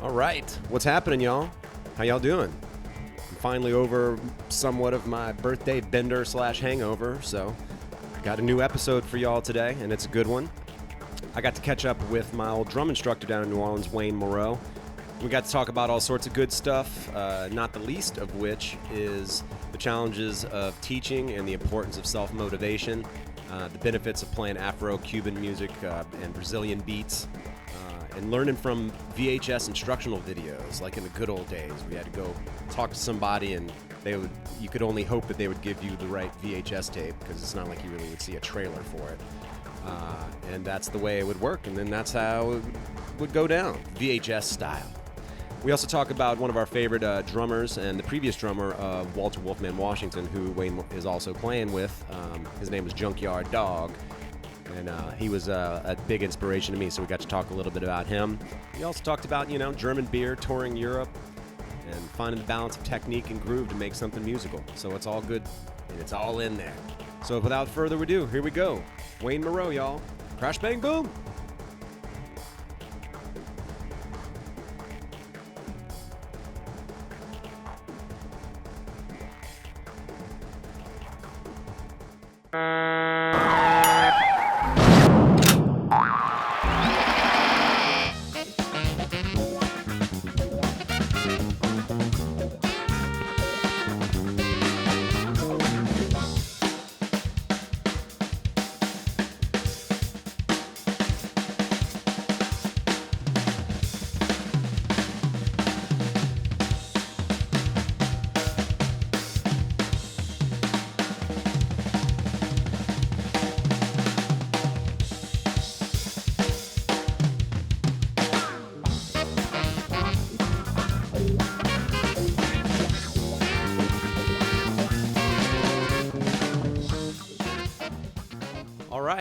All right, what's happening, y'all? How y'all doing? I'm finally over somewhat of my birthday bender / hangover, so I got a new episode for y'all today, and it's a good one. I got to catch up with my old drum instructor down in New Orleans, Wayne Maureau. We got to talk about all sorts of good stuff, not the least of which is the challenges of teaching and the importance of self-motivation, the benefits of playing afro-cuban music and Brazilian beats, and learning from VHS instructional videos, like in the good old days. We had to go talk to somebody, and you could only hope that they would give you the right VHS tape, because it's not like you really would see a trailer for it. And that's the way it would work, and then that's how it would go down, VHS style. We also talk about one of our favorite drummers and the previous drummer of Walter Wolfman Washington, who Wayne is also playing with. His name was Junkyard Dog. And he was a big inspiration to me, so we got to talk a little bit about him. We also talked about, German beer, touring Europe, and finding the balance of technique and groove to make something musical. So it's all good, and it's all in there. So without further ado, here we go. Wayne Maureau, y'all. Crash, bang, boom!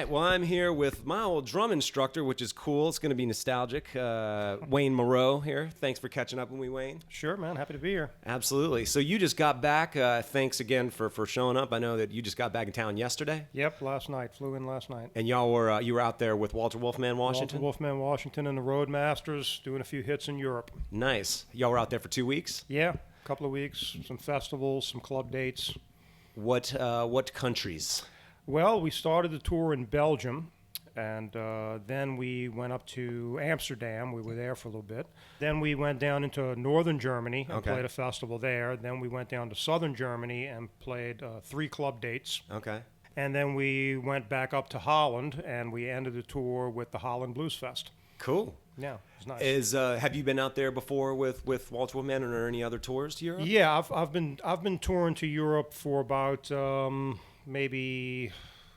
Well, I'm here with my old drum instructor, which is cool. It's going to be nostalgic. Wayne Maureau here. Thanks for catching up with me, Wayne. Sure, man. Happy to be here. Absolutely. So you just got back. Thanks again for showing up. I know that you just got back in town yesterday. Yep, last night. Flew in last night. And y'all were you were out there with Walter Wolfman Washington? Walter Wolfman Washington and the Roadmasters, doing a few hits in Europe. Nice. Y'all were out there for 2 weeks? Yeah, a couple of weeks. Some festivals, some club dates. What countries? Well, we started the tour in Belgium, and then we went up to Amsterdam. We were there for a little bit. Then we went down into northern Germany and played a festival there. Then we went down to southern Germany and played 3 club dates. Okay. And then we went back up to Holland, and we ended the tour with the Holland Blues Fest. Cool. Yeah, it was nice. Have you been out there before with Walter Wolfman, or any other tours to Europe? Yeah, I've been touring to Europe for about maybe,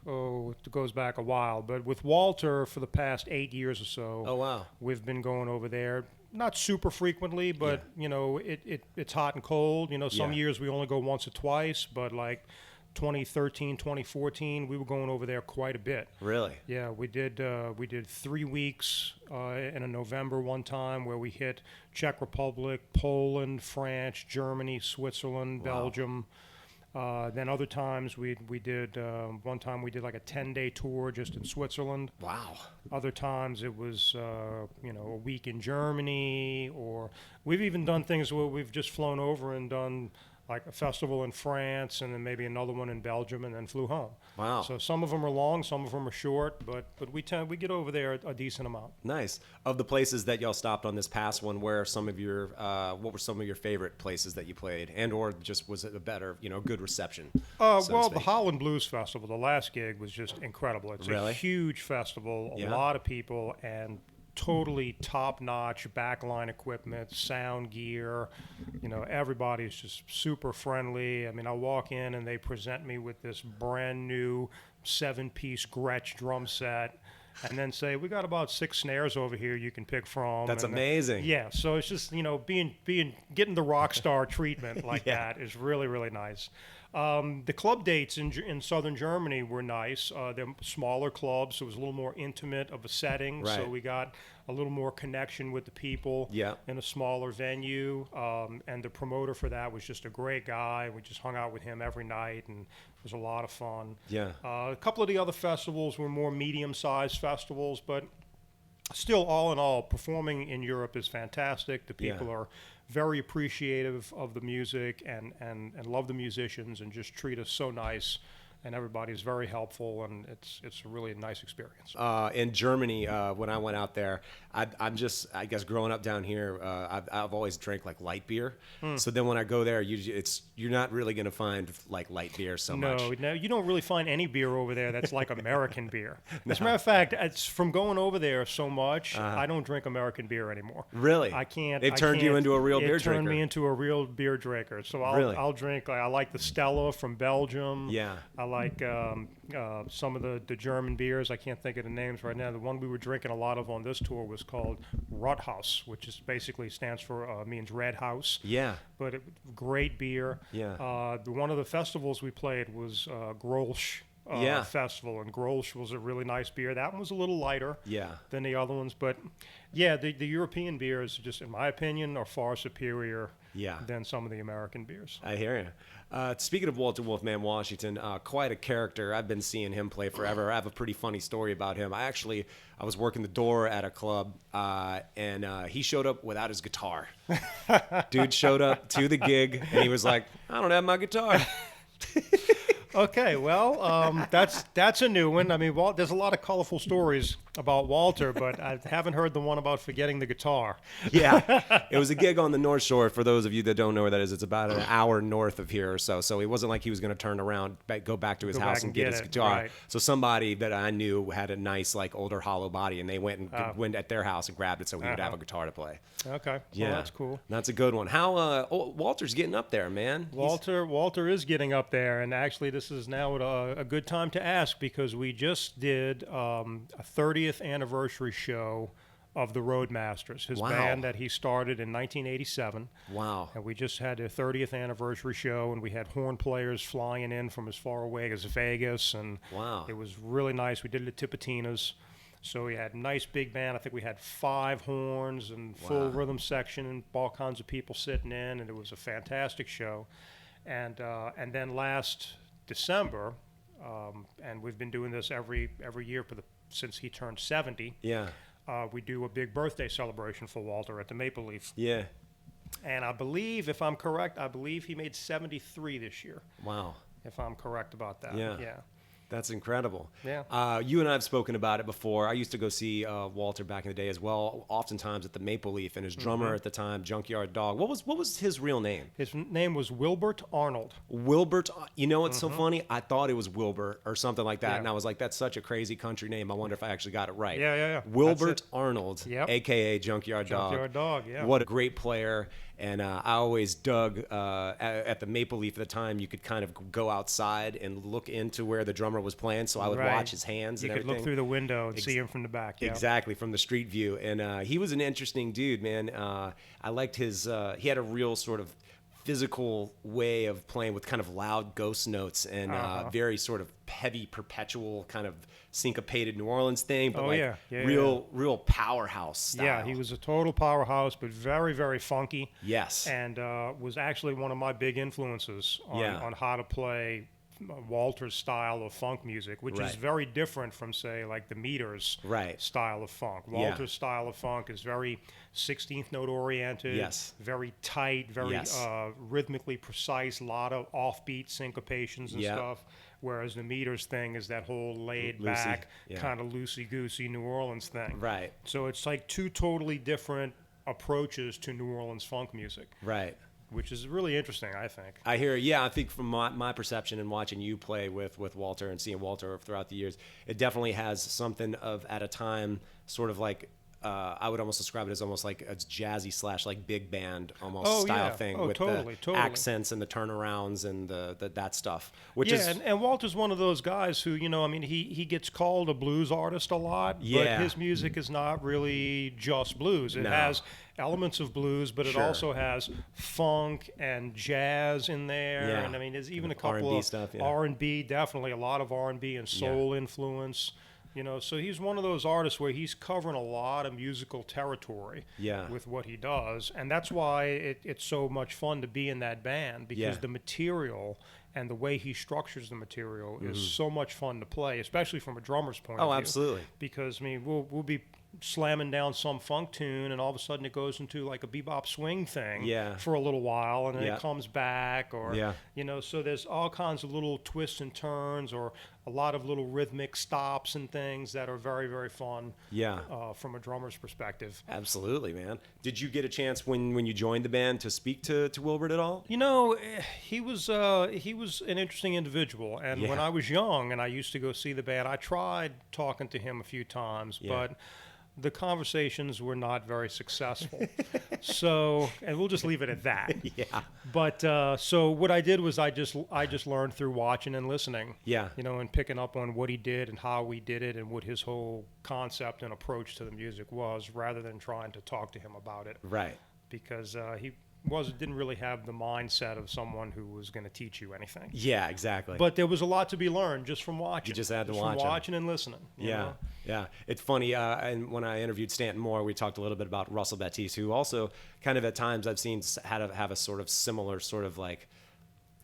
it goes back a while, but with Walter for the past 8 years or so. Oh, wow. We've been going over there, not super frequently, but, it's hot and cold. Some years we only go once or twice, but like 2013, 2014, we were going over there quite a bit. Really? Yeah, we did 3 weeks in a November one time where we hit Czech Republic, Poland, France, Germany, Switzerland, Belgium. Then other times we did, one time we did like a 10-day tour just in Switzerland. Wow. Other times it was, a week in Germany, or we've even done things where we've just flown over and done like a festival in France, and then maybe another one in Belgium, and then flew home. Wow. So some of them are long, some of them are short, but we get over there a decent amount. Nice. Of the places that y'all stopped on this past one, what were some of your favorite places that you played, and or just was it a better, good reception? The Holland Blues Festival, the last gig was just incredible. It's really? A huge festival, a lot of people, and totally top-notch backline equipment, sound gear. Everybody's just super friendly. I mean, I walk in and they present me with this brand new 7-piece Gretsch drum set, and then say, we got about 6 snares over here you can pick from. That's amazing. So it's just, getting the rock star treatment like that is really, really nice. The club dates in southern Germany were nice. They're smaller clubs, so it was a little more intimate of a setting. Right. So we got a little more connection with the people in a smaller venue. And the promoter for that was just a great guy. We just hung out with him every night, and it was a lot of fun. Yeah. A couple of the other festivals were more medium-sized festivals, but still, all in all, performing in Europe is fantastic. The people are very appreciative of the music and love the musicians and just treat us so nice. And everybody's very helpful, and it's a really nice experience. In Germany, when I went out there, I guess growing up down here, I've always drank like light beer. So then when I go there, you're not really going to find like light beer so much. No, you don't really find any beer over there that's like American beer. As a matter of fact, it's from going over there so much, I don't drink American beer anymore. Really? I can't. It turned you into a real beer drinker. It turned me into a real beer drinker. So I'll drink. I like the Stella from Belgium. Yeah. I like some of the German beers. I can't think of the names right now. The one we were drinking a lot of on this tour was called Rothaus, which is basically stands for means red house. Yeah. But great beer. Yeah. One of the festivals we played was Grolsch Festival, and Grolsch was a really nice beer. That one was a little lighter than the other ones, but yeah, the European beers, just in my opinion, are far superior than some of the American beers. I hear you. Speaking of Walter Wolfman Washington, quite a character. I've been seeing him play forever. I have a pretty funny story about him. I was working the door at a club, and he showed up without his guitar. Dude showed up to the gig, and he was like, I don't have my guitar. Okay, well, that's a new one. I mean, there's a lot of colorful stories about Walter, but I haven't heard the one about forgetting the guitar. Yeah, it was a gig on the North Shore. For those of you that don't know where that is, it's about an hour north of here or so. So it wasn't like he was going to turn around, go back to his house and get his guitar. Right. So somebody that I knew had a nice, like, older hollow body, and they went at their house and grabbed it so he would have a guitar to play. Okay, yeah, well, that's cool. That's a good one. How Walter's getting up there, man. Walter is getting up there, and actually this is now a good time to ask, because we just did a 30th anniversary show of the Roadmasters, his band that he started in 1987. Wow. And we just had a 30th anniversary show, and we had horn players flying in from as far away as Vegas, and it was really nice. We did it at Tipitina's. So we had a nice big band. I think we had 5 horns and full rhythm section and all kinds of people sitting in, and it was a fantastic show. And then last December, and we've been doing this every year since he turned 70. Yeah. We do a big birthday celebration for Walter at the Maple Leaf. Yeah. And I believe, if I'm correct, he made 73 this year. Wow. If I'm correct about that. Yeah. Yeah. That's incredible. Yeah. You and I have spoken about it before. I used to go see Walter back in the day as well, oftentimes at the Maple Leaf, and his drummer at the time, Junkyard Dog. What was his real name? His name was Wilbert Arnold. Wilbert. You know what's so funny? I thought it was Wilbur or something like that, and I was like, that's such a crazy country name. I wonder if I actually got it right. Yeah. Wilbert Arnold, a.k.a. Junkyard Dog. Junkyard Dog, yeah. What a great player. And I always dug at the Maple Leaf at the time. You could kind of go outside and look into where the drummer was playing, so I would watch his hands and everything. You could look through the window and see him from the back. Yeah. Exactly, from the street view. And he was an interesting dude, man. I liked his he had a real sort of physical way of playing with kind of loud ghost notes and very sort of heavy, perpetual kind of syncopated New Orleans thing, but real powerhouse style. Yeah, he was a total powerhouse, but very, very funky. Yes. And was actually one of my big influences on how to play Walter's style of funk music, which is very different from, say, like the Meters style of funk. Walter's style of funk is very 16th note oriented, very tight, very rhythmically precise, a lot of offbeat syncopations and stuff. Whereas the Meters thing is that whole laid back, kind of loosey-goosey New Orleans thing. Right. So it's like 2 totally different approaches to New Orleans funk music. Right. Which is really interesting, I think. I hear, yeah, I think from my perception and watching you play with Walter and seeing Walter throughout the years, it definitely has something of, at a time, sort of like I would almost describe it as almost like a jazzy slash like big band almost style thing with totally. the accents and the turnarounds and that stuff. Which is and Walter's one of those guys who, I mean, he gets called a blues artist a lot, but his music is not really just blues. It has elements of blues, but it also has funk and jazz in there. And I mean, there's even a couple R&B of stuff, R&B, definitely a lot of R&B and soul influence. So he's one of those artists where he's covering a lot of musical territory with what he does. And that's why it's so much fun to be in that band, because the material and the way he structures the material is so much fun to play, especially from a drummer's point of view. Oh, absolutely. Because, I mean, we'll be slamming down some funk tune, and all of a sudden it goes into like a bebop swing thing for a little while, and then it comes back, or so there's all kinds of little twists and turns, or a lot of little rhythmic stops and things that are very, very fun from a drummer's perspective. Absolutely, man. Did you get a chance when you joined the band to speak to Wilbert at all? He was an interesting individual, and when I was young and I used to go see the band, I tried talking to him a few times, but the conversations were not very successful. And we'll just leave it at that. But so what I did was I just learned through watching and listening. And picking up on what he did and how we did it and what his whole concept and approach to the music was, rather than trying to talk to him about it. Right. Because he didn't really have the mindset of someone who was going to teach you anything. Yeah, exactly. But there was a lot to be learned just from watching. You just had to watch from watching and listening. You know? Yeah. It's funny. And when I interviewed Stanton Moore, we talked a little bit about Russell Baptiste, who also kind of at times I've seen have a sort of similar sort of like,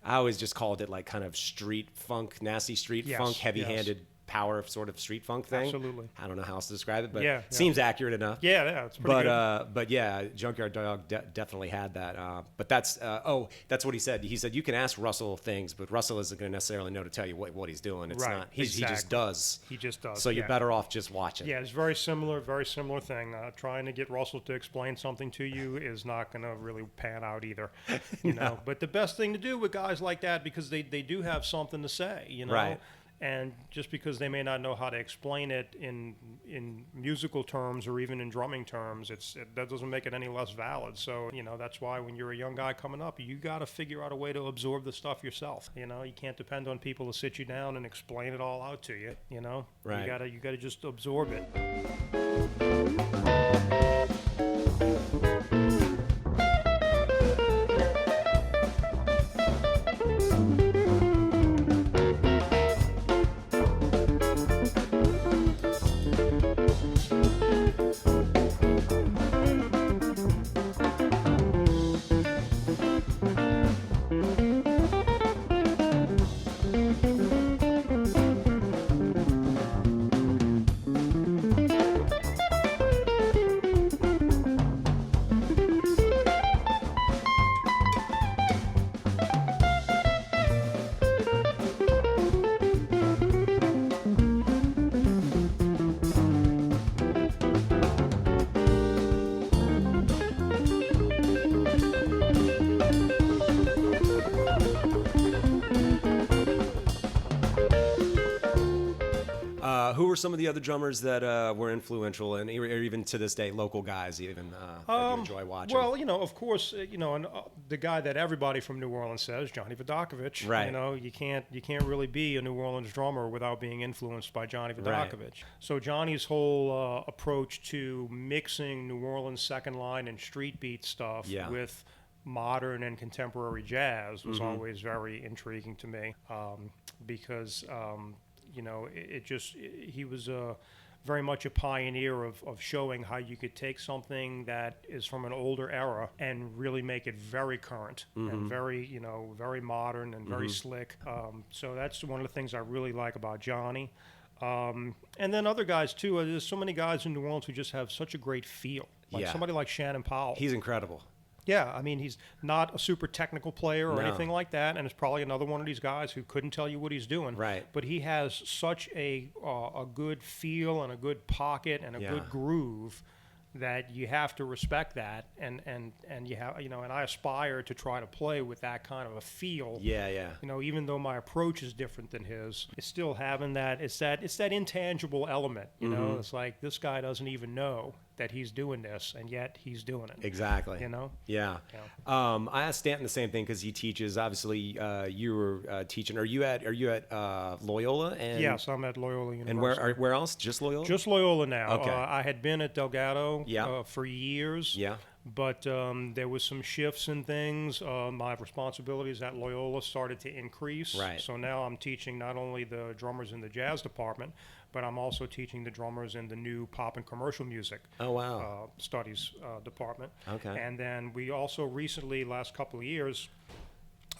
I always just called it like kind of street funk, nasty street funk, heavy-handed power sort of street funk thing. Absolutely. I don't know how else to describe it, but it seems accurate enough. It's pretty good. But yeah, Junkyard Dog definitely had that. But that's what he said. He said you can ask Russell things, but Russell isn't going to necessarily know to tell you what he's doing. It's not. He just does. He just does. So you're better off just watching. Yeah, it's very similar thing. Trying to get Russell to explain something to you is not going to really pan out either. You know. But the best thing to do with guys like that, because they do have something to say. Right. And just because they may not know how to explain it in musical terms or even in drumming terms, that doesn't make it any less valid. So, that's why when you're a young guy coming up, you got to figure out a way to absorb the stuff yourself. You can't depend on people to sit you down and explain it all out to you. Right. You gotta just absorb it. Who were some of the other drummers that were influential, and or even to this day, local guys even that you enjoy watching? Well, of course, and the guy that everybody from New Orleans says, Johnny Vodakovich. Right. You can't really be a New Orleans drummer without being influenced by Johnny Vodakovich. Right. So Johnny's whole approach to mixing New Orleans second line and street beat stuff with modern and contemporary jazz was always very intriguing to me, because he was very much a pioneer of showing how you could take something that is from an older era and really make it very current and very, very modern and very slick. So that's one of the things I really like about Johnny. And then other guys too. There's so many guys in New Orleans who just have such a great feel. Like somebody like Shannon Powell. He's incredible. Yeah, I mean, he's not a super technical player or anything like that, and it's probably another one of these guys who couldn't tell you what he's doing. Right. But he has such a good feel and a good pocket and a good groove that you have to respect that, and you have, and I aspire to try to play with that kind of a feel. Yeah. Even though my approach is different than his, it's still having that. It's that intangible element. It's like this guy doesn't even know that he's doing this, and yet he's doing it. Exactly. You know? Yeah. I asked Stanton the same thing because he teaches. Obviously, you were teaching. Are you at Loyola? And Yes, I'm at Loyola University. And where else? Just Loyola? Just Loyola now. Okay. I had been at Delgado for years. Yeah. But there was some shifts in things. My responsibilities at Loyola started to increase. Right. So now I'm teaching not only the drummers in the jazz department, but I'm also teaching the drummers in the new pop and commercial music studies department. Okay. And then we also recently, last couple of years,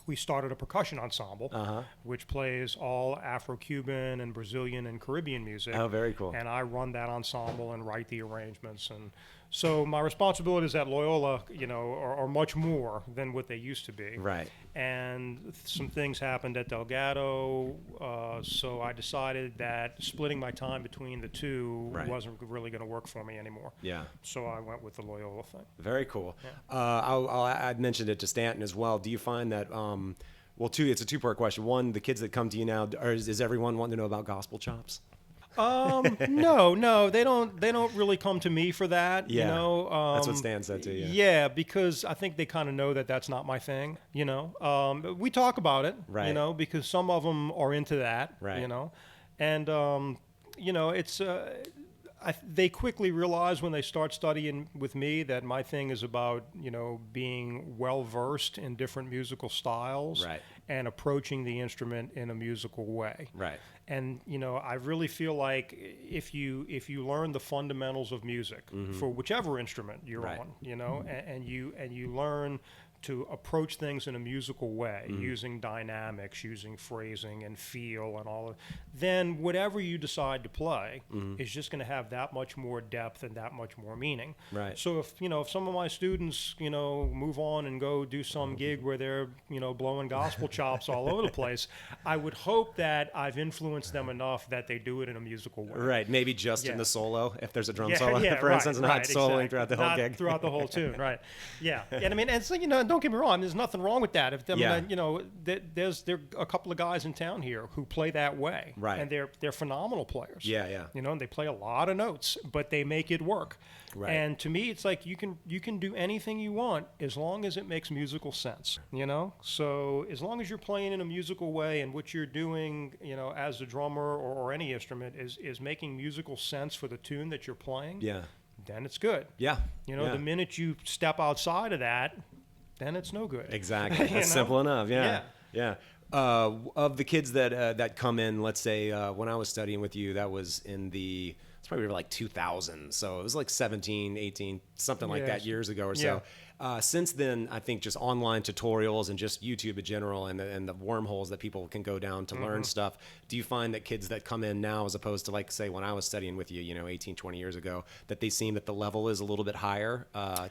we started a percussion ensemble, which plays all Afro-Cuban and Brazilian and Caribbean music. Oh, very cool. And I run that ensemble and write the arrangements. And so my responsibilities at Loyola, are much more than what they used to be. Right. And some things happened at Delgado, so I decided that splitting my time between the two wasn't really going to work for me anymore. Yeah. So I went with the Loyola thing. Very cool. Yeah. I mentioned it to Stanton as well. Do you find that, it's a two-part question. One, the kids that come to you now, is everyone wanting to know about gospel chops? No, they don't really come to me for that. Yeah. That's what Stan said to you. Yeah, because I think they kind of know that that's not my thing. We talk about it. Right. Because some of them are into that. Right. And it's. They quickly realize when they start studying with me that my thing is about, being well-versed in different musical styles and approaching the instrument in a musical way. Right. And, I really feel like if you learn the fundamentals of music for whichever instrument you're on, and you learn to approach things in a musical way, using dynamics, using phrasing and feel and all of, then whatever you decide to play is just going to have that much more depth and that much more meaning. Right. So if some of my students, move on and go do some gig where they're, blowing gospel chops all over the place, I would hope that I've influenced them enough that they do it in a musical way. Right. Maybe just in the solo, if there's a drum solo, for instance, not soloing throughout the whole gig. Throughout the whole tune, right. Yeah. And I mean, and so, don't get me wrong, there's nothing wrong with that. There are a couple of guys in town here who play that way. Right. And they're phenomenal players. Yeah. And they play a lot of notes, but they make it work. Right. And to me, it's like you can do anything you want as long as it makes musical sense. So as long as you're playing in a musical way and what you're doing, as a drummer or any instrument is making musical sense for the tune that you're playing. Yeah. Then it's good. Yeah. The minute you step outside of that, then it's no good. Exactly. That's simple enough. Yeah. Of the kids that come in, let's say when I was studying with you, that was it's probably like 2000. So it was like 17, 18, something like that years ago or so. Since then, I think just online tutorials and just YouTube in general and the wormholes that people can go down to learn stuff. Do you find that kids that come in now, as opposed to like, say, when I was studying with you, 18, 20 years ago, that they seem that the level is a little bit higher,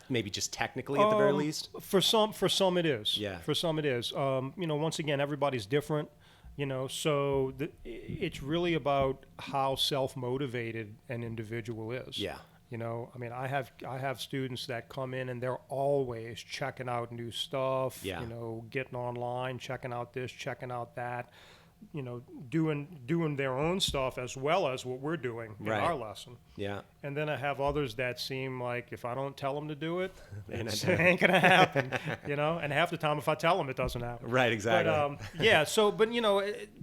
maybe just technically at the very least? For some it is. Yeah. For some it is. Once again, everybody's different. So it's really about how self-motivated an individual is. Yeah. I have students that come in and they're always checking out new stuff, getting online, checking out this, checking out that, doing their own stuff as well as what we're doing in our lesson. Yeah. And then I have others that seem like if I don't tell them to do it, it ain't going to happen, and half the time if I tell them, it doesn't happen. Right, exactly.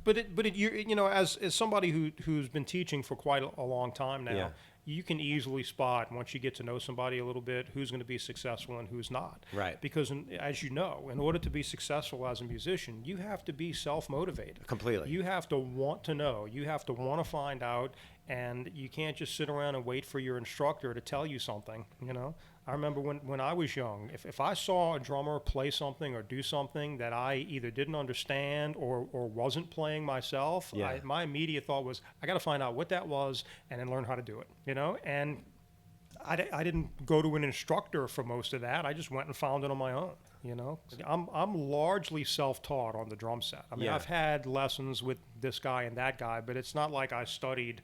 But, as somebody who's been teaching for quite a long time now, you can easily spot, once you get to know somebody a little bit, who's going to be successful and who's not. Right. Because, as you know, in order to be successful as a musician, you have to be self-motivated. Completely. You have to want to know. You have to want to find out, and you can't just sit around and wait for your instructor to tell you something, I remember when I was young, if I saw a drummer play something or do something that I either didn't understand or wasn't playing myself, my immediate thought was, I got to find out what that was and then learn how to do it, And I didn't go to an instructor for most of that. I just went and found it on my own. I'm largely self-taught on the drum set. I mean, I've had lessons with this guy and that guy, but it's not like I studied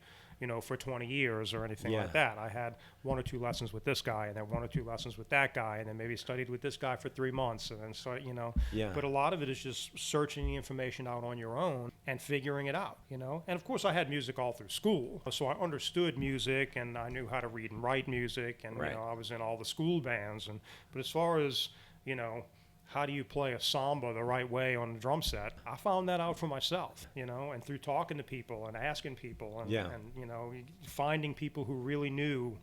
for 20 years or anything Yeah. like that. I had 1 or 2 lessons with this guy, and then 1 or 2 lessons with that guy, and then maybe studied with this guy for 3 months, and then Yeah. But a lot of it is just searching the information out on your own and figuring it out, And of course, I had music all through school, so I understood music, and I knew how to read and write music, and Right. I was in all the school bands, but as far as how do you play a samba the right way on a drum set? I found that out for myself, and through talking to people and asking people and, Yeah. and finding people who really knew,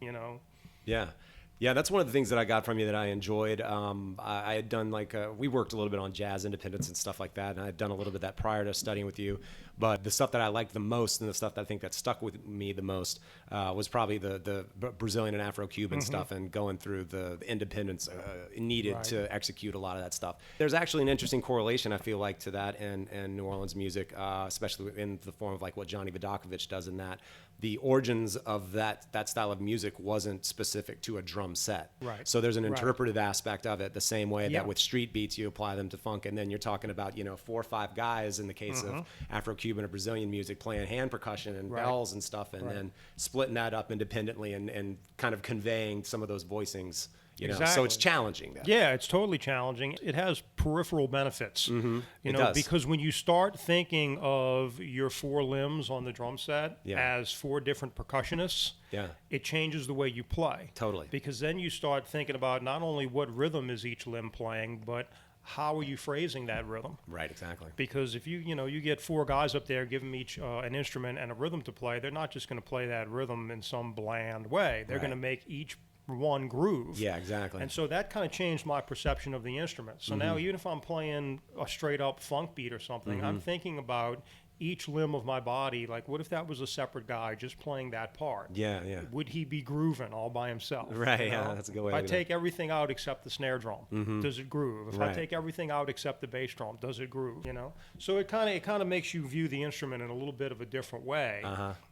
Yeah. Yeah, that's one of the things that I got from you that I enjoyed. I had done we worked a little bit on jazz independence and stuff like that, and I had done a little bit of that prior to studying with you. But the stuff that I liked the most and the stuff that I think that stuck with me the most was probably the Brazilian and Afro-Cuban stuff and going through the independence needed Right. to execute a lot of that stuff. There's actually an interesting correlation, I feel like, to that and New Orleans music, especially in the form of like what Johnny Vodakovich does in that. The origins of that style of music wasn't specific to a drum set. Right. So there's an Right. interpretive aspect of it, the same way Yeah. that with street beats you apply them to funk, and then you're talking about 4 or 5 guys in the case of Afro-Cuban or Brazilian music playing hand percussion and Right. bells and stuff, and Right. then splitting that up independently and kind of conveying some of those voicings. So Exactly. it's challenging. That. Yeah, it's totally challenging. It has peripheral benefits, It does. because when you start thinking of your 4 limbs on the drum set Yeah. as 4 different percussionists, Yeah. it changes the way you play. Totally. Because then you start thinking about not only what rhythm is each limb playing, but how are you phrasing that rhythm? Right. Exactly. Because if you get 4 guys up there, give them each an instrument and a rhythm to play, they're not just going to play that rhythm in some bland way. They're Right. going to make each one groove. Yeah. Exactly. And so that kind of changed my perception of the instrument. So now even if I'm playing a straight up funk beat or something, I'm thinking about each limb of my body. Like, what if that was a separate guy just playing that part? Yeah. Yeah. Would he be grooving all by himself? Right, yeah, that's a good way If I of looking at take everything out except the snare drum, does it groove? If Right. I take everything out except the bass drum, does it groove? So it kind of makes you view the instrument in a little bit of a different way,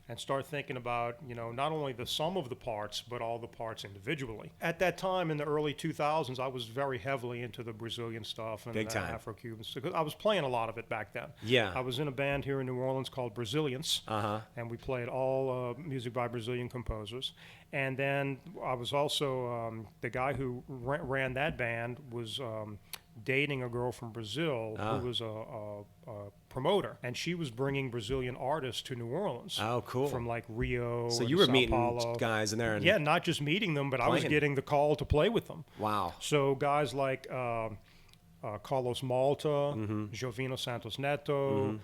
and start thinking about not only the sum of the parts but all the parts individually. At that time in the early 2000s, I was very heavily into the Brazilian stuff and Big the time. Afro-Cuban stuff, because I was playing a lot of it back then. Yeah. I was in a band here in New Orleans called Brazilians, and we played all music by Brazilian composers. And then I was also the guy who ran that band was dating a girl from Brazil who was a promoter, and she was bringing Brazilian artists to New Orleans. Oh, cool. From like Rio. So and you were Sao meeting Paulo. guys in there. And Yeah, not just meeting them, but I was Playing. getting the call to play with them. Wow. So guys like Carlos Malta, Jovino Santos Neto,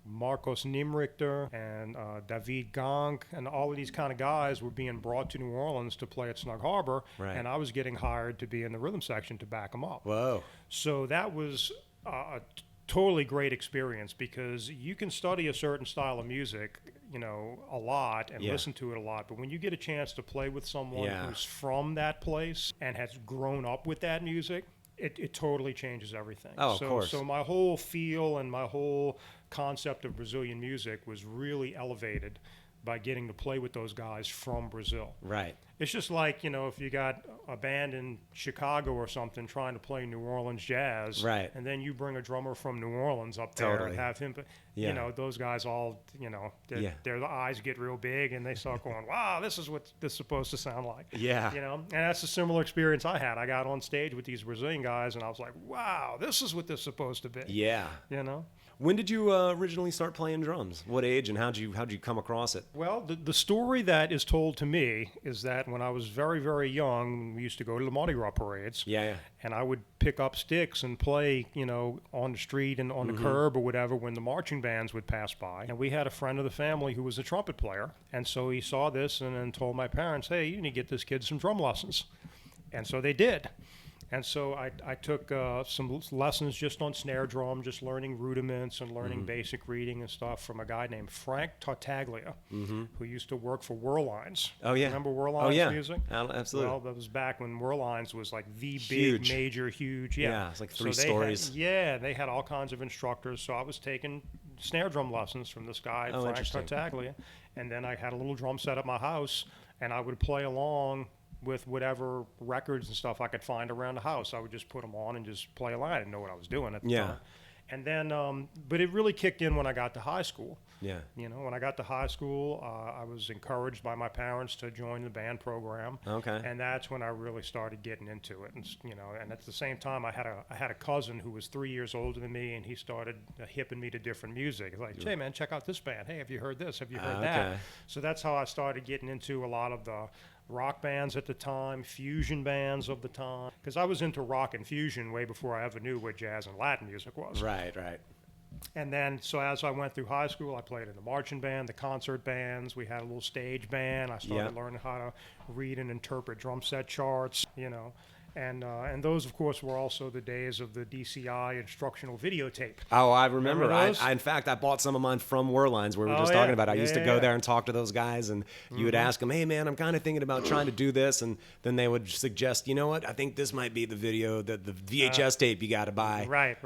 Marcos Nimrichter, and David Gang, and all of these kind of guys were being brought to New Orleans to play at Snug Harbor, Right. and I was getting hired to be in the rhythm section to back them up. Whoa. So that was a totally great experience, because you can study a certain style of music, a lot and Yeah. listen to it a lot. But when you get a chance to play with someone Yeah. who's from that place and has grown up with that music, it totally changes everything. Oh, of course. So my whole feel and my whole concept of Brazilian music was really elevated by getting to play with those guys from Brazil. Right. It's just like, if you got a band in Chicago or something trying to play New Orleans jazz, Right. and then you bring a drummer from New Orleans up there Totally. and have him, Yeah. those guys all, Yeah. their eyes get real big and they start going, wow, this is what this is supposed to sound like. Yeah. And that's a similar experience I had. I got on stage with these Brazilian guys and I was like, wow, this is what this is supposed to be. Yeah. When did you originally start playing drums? What age, and how'd you come across it? Well, the story that is told to me is that when I was very, very young, we used to go to the Mardi Gras parades. Yeah. And I would pick up sticks and play, on the street and on the curb or whatever when the marching bands would pass by. And we had a friend of the family who was a trumpet player. And so he saw this and then told my parents, hey, you need to get this kid some drum lessons. And so they did. And so I took some lessons just on snare drum, just learning rudiments and learning basic reading and stuff from a guy named Frank Tartaglia, who used to work for Whirlines. Oh, yeah. Remember Whirlines music? Absolutely. Well, that was back when Whirlines was like the Huge. big, major, huge. Yeah, it's like 3 they stories. They had all kinds of instructors. So I was taking snare drum lessons from this guy, Frank interesting. Tartaglia. And then I had a little drum set at my house, and I would play along with whatever records and stuff I could find around the house. I would just put them on and just play a line. I didn't know what I was doing at the time. And then, but it really kicked in when I got to high school. Yeah. You know, when I got to high school, I was encouraged by my parents to join the band program. Okay. And that's when I really started getting into it. And you know, and at the same time, I had a cousin who was 3 years older than me, and he started hipping me to different music. Like, hey man, check out this band. Hey, have you heard this? Have you heard that? So that's how I started getting into a lot of the rock bands at the time, fusion bands of the time, because I was into rock and fusion way before I ever knew what jazz and Latin music was. Right, right. And then, so as I went through high school, I played in the marching band, the concert bands. We had a little stage band. I started learning how to read and interpret drum set charts, you know. And those, of course, were also the days of the DCI instructional videotape. Oh, I remember. those? In fact, I bought some of mine from Werlines, where we were just talking about. I used to go there and talk to those guys, and you would ask them, hey, man, I'm kind of thinking about trying to do this. And then they would suggest, you know what, I think this might be the video, the VHS tape you got to buy. Right.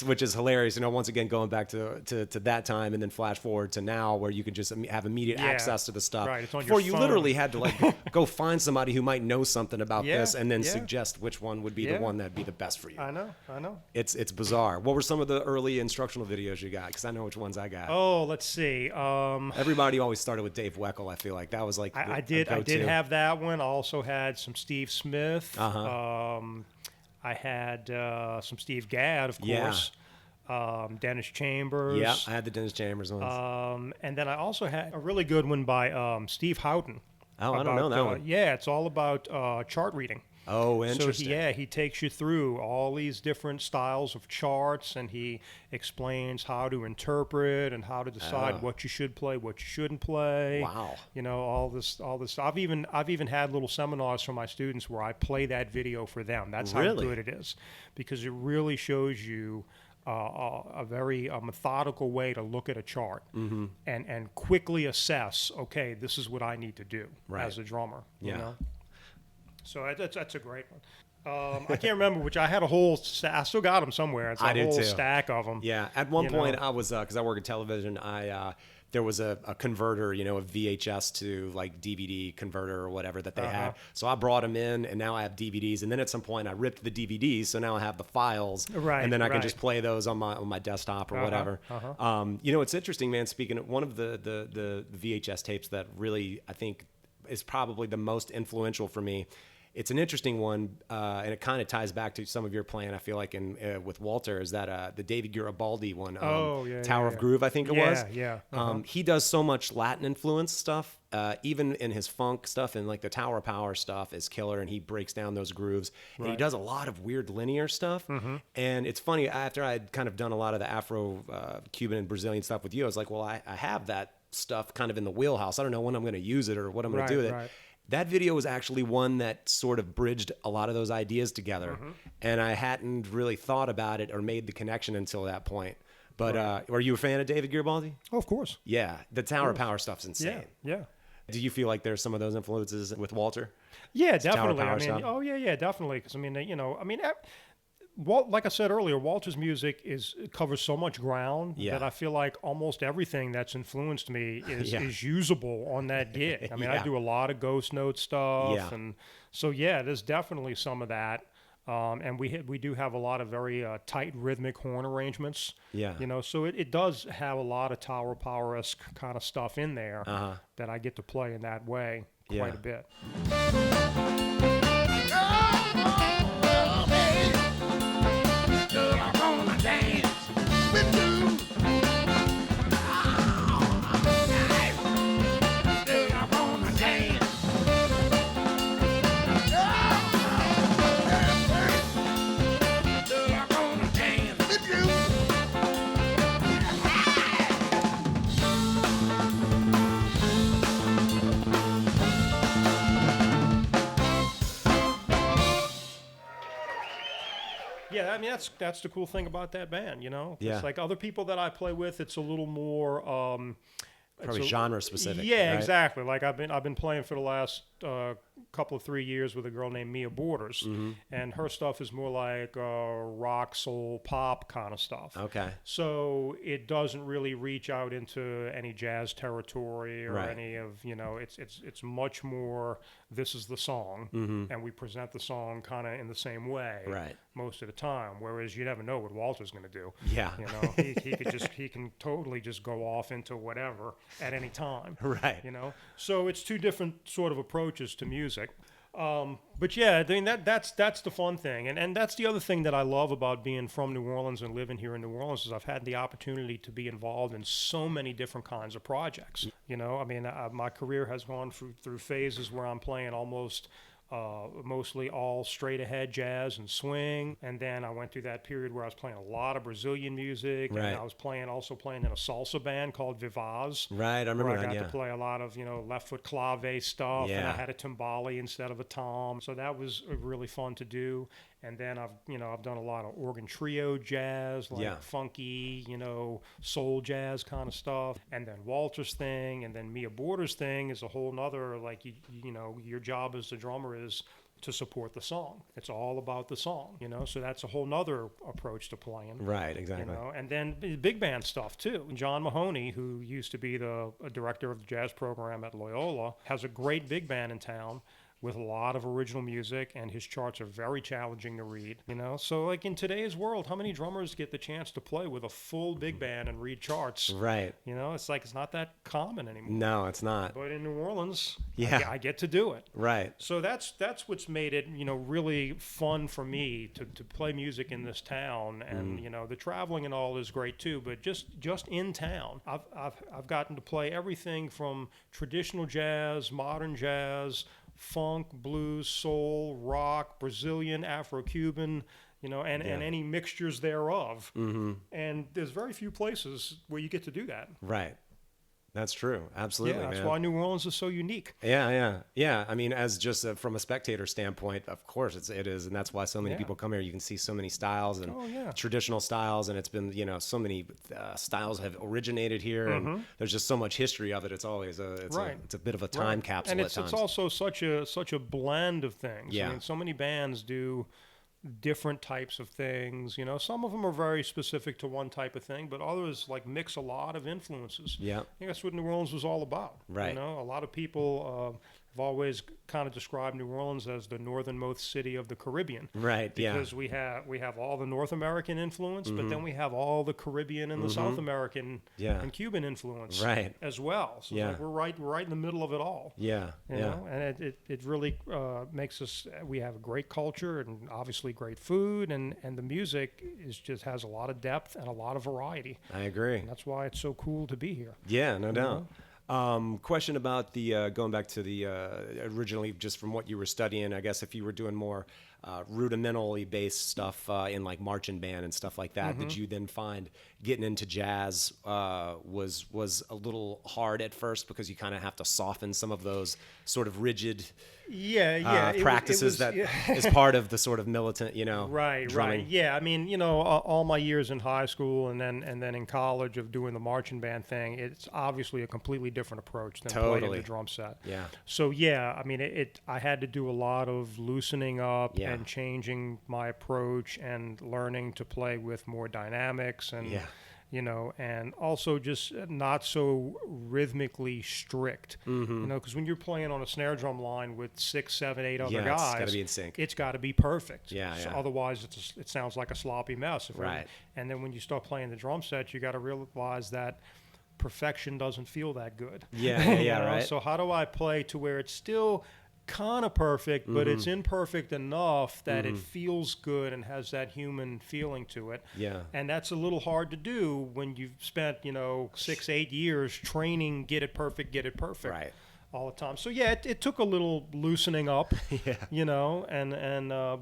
Which is hilarious. You know, once again, going back to that time and then flash forward to now, where you can just have immediate access to the stuff. Right, it's on Before your you phone. literally had to like go find somebody who might know something about this and then Yeah. suggest which one would be the one that'd be the best for you. I know. It's bizarre. What were some of the early instructional videos you got? Because I know which ones I got. Oh, let's see. Everybody always started with Dave Weckl. I feel like that was like I did have that one. I also had some Steve Smith. I had some Steve Gadd, of course. Dennis Chambers. Yeah, I had the Dennis Chambers ones. And then I also had a really good one by Steve Houghton. Oh, I don't know that one. Yeah, it's all about chart reading. Oh, interesting. So he takes you through all these different styles of charts, and he explains how to interpret and how to decide what you should play, what you shouldn't play. Wow. You know, all this. I've even had little seminars for my students where I play that video for them. That's how good it is, because it really shows you a very methodical way to look at a chart and quickly assess, okay, this is what I need to do as a drummer. You know? So that's a great one. I can't remember which. I had a whole I still got them somewhere. It's a whole stack of them. Yeah. At one point, I was, because I work in television, there was a converter, you know, a VHS to like DVD converter or whatever that they had. So I brought them in, and now I have DVDs. And then at some point, I ripped the DVDs, so now I have the files. Right. And then I can just play those on my desktop or whatever. You know, it's interesting, man. Speaking of one of the VHS tapes that really I think is probably the most influential for me. It's an interesting one, and it kind of ties back to some of your playing, I feel like, with Walter, is that the David Garibaldi one, Tower of Groove, I think it was. Yeah. He does so much Latin influence stuff, even in his funk stuff, and like the Tower of Power stuff is killer, and he breaks down those grooves. And he does a lot of weird linear stuff. And it's funny, after I'd kind of done a lot of the afro-cuban and Brazilian stuff with you, I was like, well, I have that stuff kind of in the wheelhouse. I don't know when I'm going to use it or what I'm going to do with it. That video was actually one that sort of bridged a lot of those ideas together. And I hadn't really thought about it or made the connection until that point. But were you a fan of David Garibaldi? Oh, of course. Yeah. The Tower of Power stuff's insane. Yeah. Do you feel like there's some of those influences with Walter? Yeah, definitely. Tower of Power stuff? Definitely. Because, like I said earlier, Walter's music covers so much ground that I feel like almost everything that's influenced me is usable on that gig. I mean, I do a lot of ghost note stuff, and so there's definitely some of that. And we do have a lot of very tight rhythmic horn arrangements. Yeah, you know, so it does have a lot of Tower of Power-esque kind of stuff in there that I get to play in that way quite a bit. Yeah, I mean that's the cool thing about that band, you know. It's like other people that I play with, it's a little more probably genre specific. Yeah, right? exactly. Like I've been playing for the last couple of 3 years with a girl named Mia Borders, and her stuff is more like rock, soul, pop kind of stuff. Okay. So it doesn't really reach out into any jazz territory or any of, it's much more, this is the song, and we present the song kind of in the same way most of the time, whereas you never know what Walter's going to do. Yeah. He can totally just go off into whatever at any time. Right. So it's two different sort of approaches to music. But yeah, I mean, that's the fun thing. And that's the other thing that I love about being from New Orleans and living here in New Orleans is I've had the opportunity to be involved in so many different kinds of projects. I mean, my career has gone through phases where I'm playing almost mostly all straight ahead jazz and swing, and then I went through that period where I was playing a lot of Brazilian music, and I was also playing in a salsa band called WWOZ. Right, I remember where that. I got to play a lot of left foot clave stuff, and I had a timbale instead of a tom, so that was really fun to do. And then I've done a lot of organ trio jazz, like funky, soul jazz kind of stuff. And then Walter's thing, and then Mia Borders' thing is a whole nother, like, your job as the drummer is to support the song. It's all about the song, so that's a whole nother approach to playing. Right, exactly. And then big band stuff too. John Mahoney, who used to be the director of the jazz program at Loyala, has a great big band in town with a lot of original music, and his charts are very challenging to read, So like in today's world, how many drummers get the chance to play with a full big band and read charts? Right. It's like it's not that common anymore. No, it's not. But in New Orleans, I get to do it. Right. So that's what's made it, really fun for me to play music in this town. And, the traveling and all is great too, but just in town, I've gotten to play everything from traditional jazz, modern jazz, funk, blues, soul, rock, Brazilian, afro-cuban, and any mixtures thereof. And there's very few places where you get to do that. Right. That's true. Absolutely. Yeah, that's why New Orleans is so unique. Yeah. I mean, as just from a spectator standpoint, of course it is, and that's why so many people come here. You can see so many styles and traditional styles, and it's been so many styles have originated here, and there's just so much history of it. It's always it's a bit of a time capsule. And at times. It's also such a blend of things. Yeah. I mean, so many bands do different types of things. Some of them are very specific to one type of thing, but others like mix a lot of influences. Yeah. I think that's what New Orleans was all about. Right. A lot of people have always kind of described New Orleans as the northernmost city of the Caribbean. Right. Because we have all the North American influence, but then we have all the Caribbean and the South American and Cuban influence as well. So it's like we're right in the middle of it all. Yeah. And it really makes us. We have a great culture and obviously great food, and the music just has a lot of depth and a lot of variety. I agree. And that's why it's so cool to be here. Yeah, no doubt. Question about the going back to the originally just from what you were studying. I guess if you were doing more rudimentally based stuff in like marching band and stuff like that, did you then find getting into jazz was a little hard at first because you kind of have to soften some of those sort of rigid practices that is part of the sort of militant, drumming. Right. Yeah, I mean, all my years in high school and then in college of doing the marching band thing, it's obviously a completely different approach than playing the drum set. Yeah. So yeah, I mean, I had to do a lot of loosening up and changing my approach and learning to play with more dynamics and. And also just not so rhythmically strict, because when you're playing on a snare drum line with 6, 7, 8 other guys, it's got to be in sync. It's got to be perfect. So otherwise, it sounds like a sloppy mess. Right. And then when you start playing the drum set, you got to realize that perfection doesn't feel that good. Right. So how do I play to where it's still kind of perfect, but it's imperfect enough that it feels good and has that human feeling to it. Yeah. And that's a little hard to do when you've spent, 6, 8 years training, get it perfect. Right. All the time. So yeah, it took a little loosening up,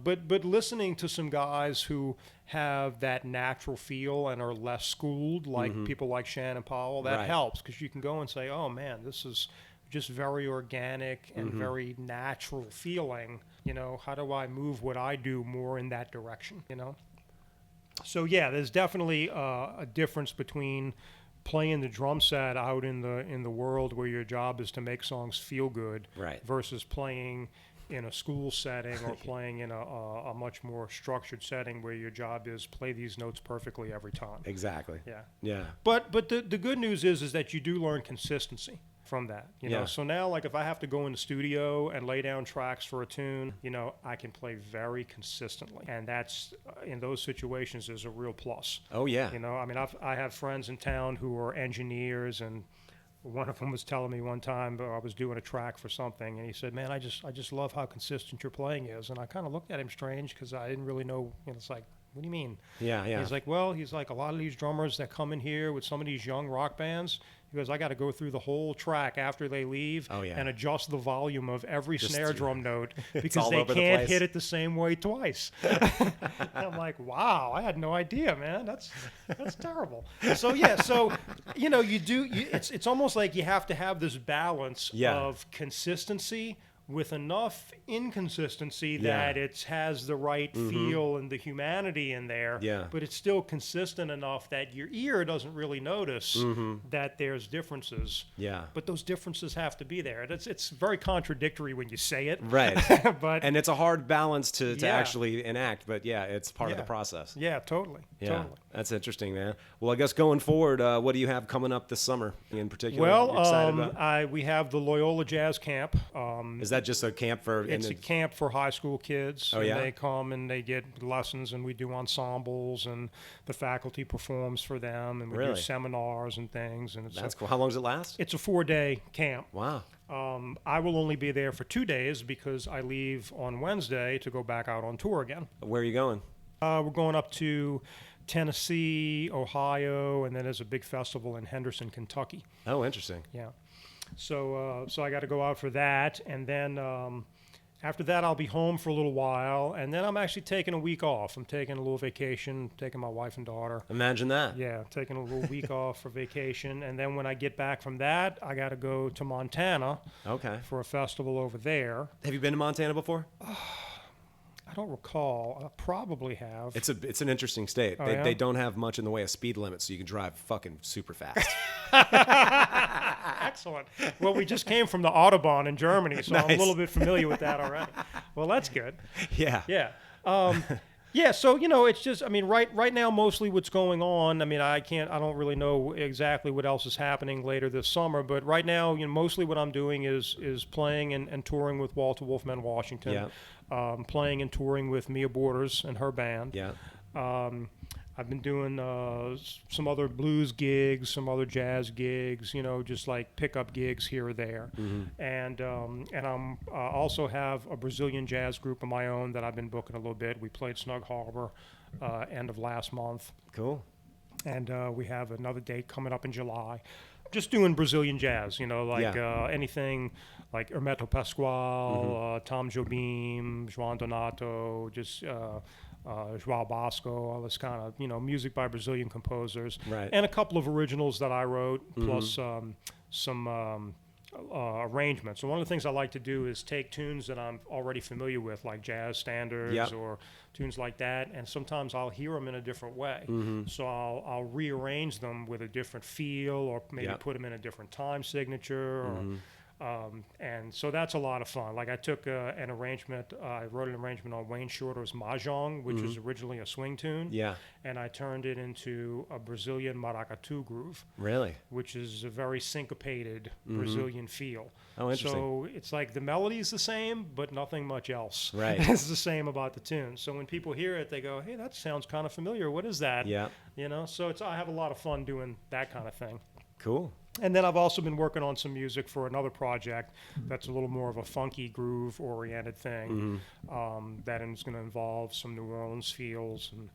but listening to some guys who have that natural feel and are less schooled, like people like Shannon Powell, that helps because you can go and say, oh man, this is just very organic and very natural feeling. How do I move what I do more in that direction? So yeah, there's definitely a difference between playing the drum set out in the world where your job is to make songs feel good, Right. versus playing in a school setting or playing in a much more structured setting where your job is play these notes perfectly every time. Exactly. Yeah. Yeah. But the good news is that you do learn consistency from that, you know. Yeah. So now, like, if I have to go in the studio and lay down tracks for a tune, you know, I can play very consistently, and that's in those situations is a real plus. Oh yeah. You know, I mean, I have friends in town who are engineers, and one of them was telling me one time I was doing a track for something, and he said, "Man, I just love how consistent your playing is." And I kind of looked at him strange because I didn't really know. You know, it's like, what do you mean? Yeah. Yeah. He's like, well, he's like, a lot of these drummers that come in here with some of these young rock bands, he goes, I got to go through the whole track after they leave and adjust the volume of every snare drum note because they can't hit it the same way twice. And I'm like, wow, I had no idea, man. That's terrible. So you know, it's almost like you have to have this balance of consistency with enough inconsistency that it has the right feel and the humanity in there, but it's still consistent enough that your ear doesn't really notice that there's differences. Yeah. But those differences have to be there. It's very contradictory when you say it. Right. And it's a hard balance to actually enact, but it's part of the process. Yeah, totally. Yeah. Totally. That's interesting, man. Well, I guess going forward, what do you have coming up this summer in particular? Well, you're excited about? We have the Loyala Jazz Camp. Is that just a camp for? It's a camp for high school kids. Oh, and they come and they get lessons, and we do ensembles, and the faculty performs for them, and we do seminars and things. And that's cool. How long does it last? It's a 4-day camp. Wow. I will only be there for 2 days because I leave on Wednesday to go back out on tour again. Where are you going? We're going up to Tennessee, Ohio, and then there's a big festival in Henderson, Kentucky. Oh, interesting. Yeah. So I got to go out for that, and then after that I'll be home for a little while, and then I'm actually taking a week off. I'm taking a little vacation, taking my wife and daughter. Imagine that. Yeah, taking a little week off for vacation, and then when I get back from that, I got to go to Montana. Okay. For a festival over there. Have you been to Montana before? I don't recall. I probably have. It's an interesting state. Oh, they don't have much in the way of speed limits, so you can drive fucking super fast. Excellent. Well, we just came from the Autobahn in Germany, so Nice. I'm a little bit familiar with that already. Well, that's good. Yeah. Yeah. Yeah, so, you know, it's just, I mean, right now, mostly what's going on, I mean, I don't really know exactly what else is happening later this summer, but right now, you know, mostly what I'm doing is playing and touring with Wolfman Washington, playing and touring with Mia Borders and her band. Yeah. I've been doing some other blues gigs, some other jazz gigs, you know, just like pickup gigs here or there. And I'm also have a Brazilian jazz group of my own that I've been booking a little bit. We played Snug Harbor end of last month. Cool. And we have another date coming up in July. Just doing Brazilian jazz, you know, like anything like Hermeto Pascoal, Tom Jobim, João Donato, just João Bosco, all this kind of, you know, music by Brazilian composers. Right. And a couple of originals that I wrote, plus some arrangements. So one of the things I like to do is take tunes that I'm already familiar with, like jazz standards or tunes like that, and sometimes I'll hear them in a different way. So I'll rearrange them with a different feel, or maybe put them in a different time signature, or and so that's a lot of fun. Like I took an arrangement, I wrote an arrangement on Wayne Shorter's Mahjong, which was originally a swing tune. Yeah. And I turned it into a Brazilian maracatu groove. Really? Which is a very syncopated Brazilian feel. Oh, interesting. So it's like the melody's the same, but nothing much else is the same about the tune. So when people hear it, they go, hey, that sounds kind of familiar. What is that? Yeah. You know, so I have a lot of fun doing that kind of thing. Cool. And then I've also been working on some music for another project that's a little more of a funky groove-oriented thing that is going to involve some New Orleans feels and,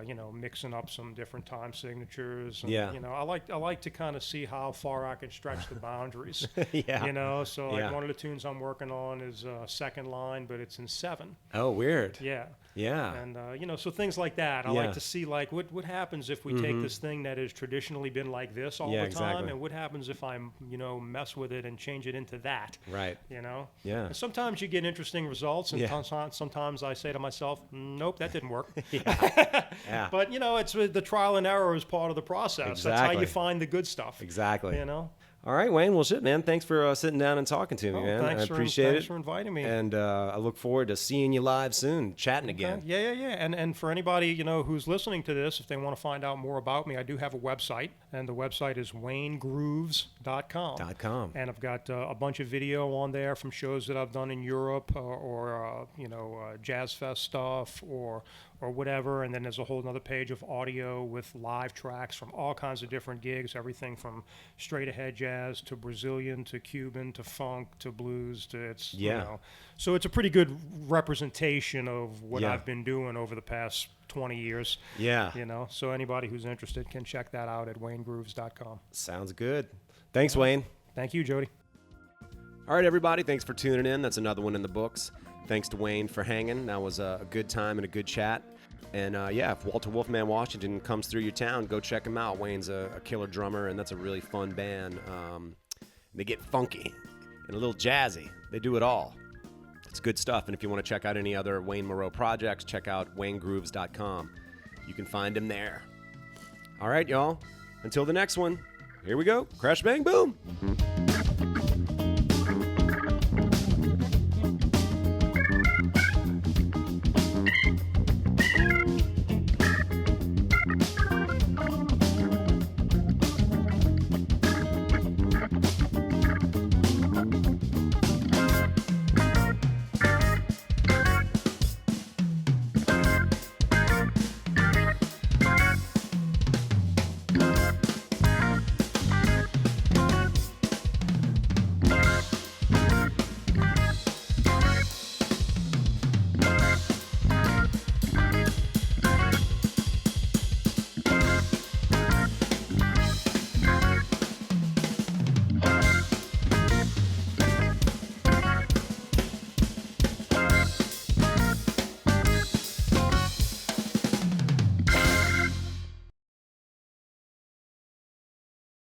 you know, mixing up some different time signatures. And, you know, I like to kind of see how far I can stretch the boundaries. You know, so like one of the tunes I'm working on is second line, but it's in 7. Oh, weird. Yeah. Yeah. And, so things like that. I like to see, like, what happens if we take this thing that has traditionally been like this all the time, exactly. and what happens if I, mess with it and change it into that, Right. Yeah. And sometimes you get interesting results, and sometimes I say to myself, nope, that didn't work. Yeah. But, it's the trial and error is part of the process. Exactly. That's how you find the good stuff. Exactly. All right, Wayne. Well, shit, man. Thanks for sitting down and talking to me, man. I appreciate it. Thanks for inviting me. And I look forward to seeing you live soon, chatting again. Yeah. And for anybody, who's listening to this, if they want to find out more about me, I do have a website, and the website is waynegrooves.com. And I've got a bunch of video on there from shows that I've done in Europe or Jazz Fest stuff or whatever. And then there's a whole other page of audio with live tracks from all kinds of different gigs, everything from straight ahead jazz to Brazilian to Cuban to funk to blues to so it's a pretty good representation of what I've been doing over the past 20 years. Yeah. So anybody who's interested can check that out at waynegrooves.com. Sounds good. Thanks, Wayne. Thank you, Jody. All right, everybody. Thanks for tuning in. That's another one in the books. Thanks to Wayne for hanging. That was a good time and a good chat. And if Walter Wolfman Washington comes through your town, go check him out. Wayne's a killer drummer, and that's a really fun band. They get funky and a little jazzy. They do it all. It's good stuff. And if you want to check out any other Wayne Maureau projects, check out waynegrooves.com. You can find him there. All right, y'all. Until the next one, here we go. Crash, bang, boom.